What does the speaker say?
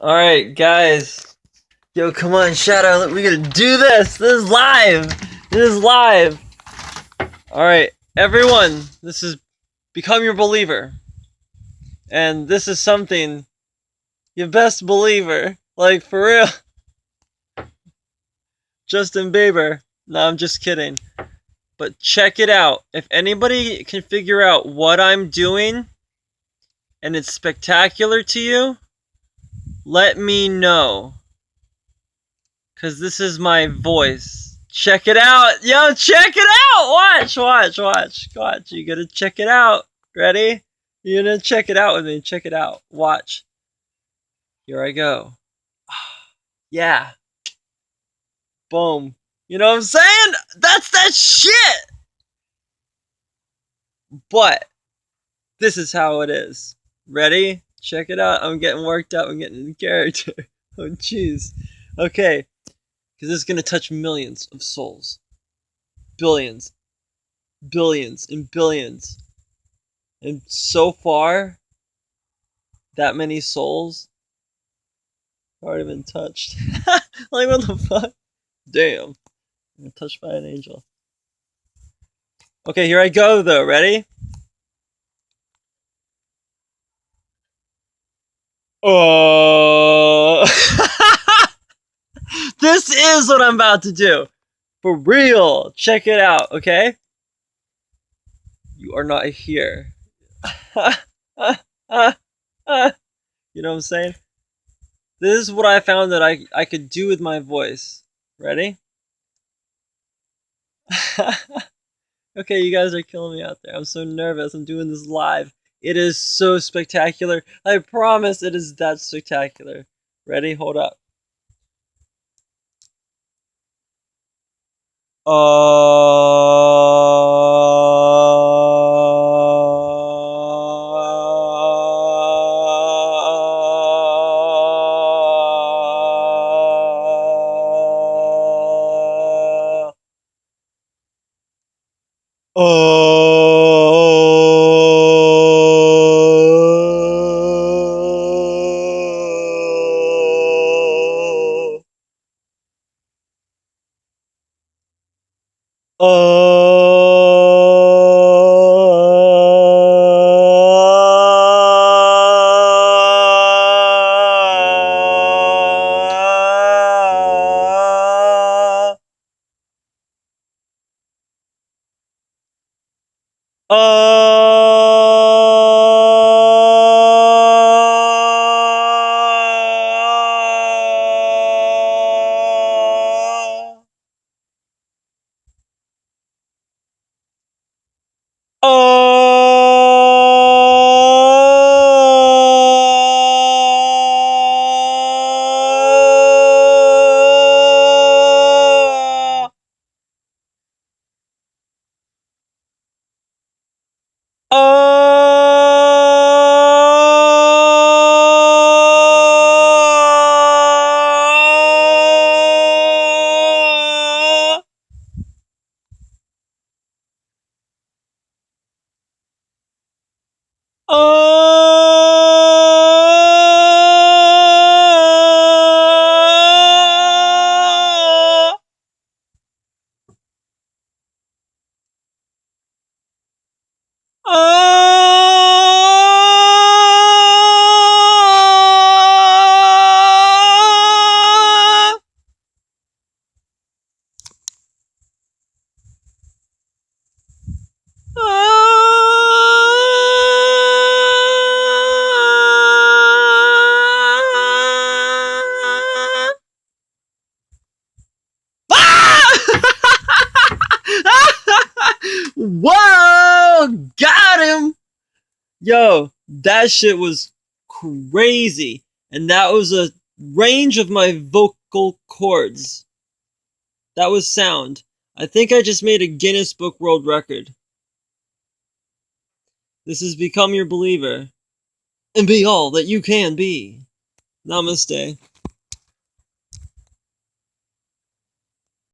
Alright, guys. Yo, come on, Shadow. We gotta do this. This is live. This is live. Alright, everyone. This is Become Your Believer. And this is something you best believer. Like, for real. Justin Bieber. No, I'm just kidding. But check it out. If anybody can figure out what I'm doing and it's spectacular to you, let me know. Because this is my voice. Check it out. Yo, check it out. Watch. You gotta check it out. Ready? You're gonna check it out with me. Check it out. Watch. Here I go. Yeah. Boom. You know what I'm saying? That's that shit. But this is how it is. Ready? Check it out. I'm getting worked up. I'm getting in character. Oh, jeez. Okay. Because this is going to touch millions of souls. Billions. Billions and billions. And so far, that many souls have already been touched. Like, what the fuck? Damn. I'm touched by an angel. Okay, here I go, though. Ready? Oh. This is what I'm about to do. For real. Check it out, okay? You are not here. You know what I'm saying? This is what I found that I could do with my voice. Ready? Okay, you guys are killing me out there. I'm so nervous. I'm doing this live. It is so spectacular. I promise it is that spectacular. Ready? Hold up. Whoa! Got him! Yo, that shit was crazy. And that was a range of my vocal cords. That was sound. I think I just made a Guinness Book World Record. This has Become Your Believer. And be all that you can be. Namaste.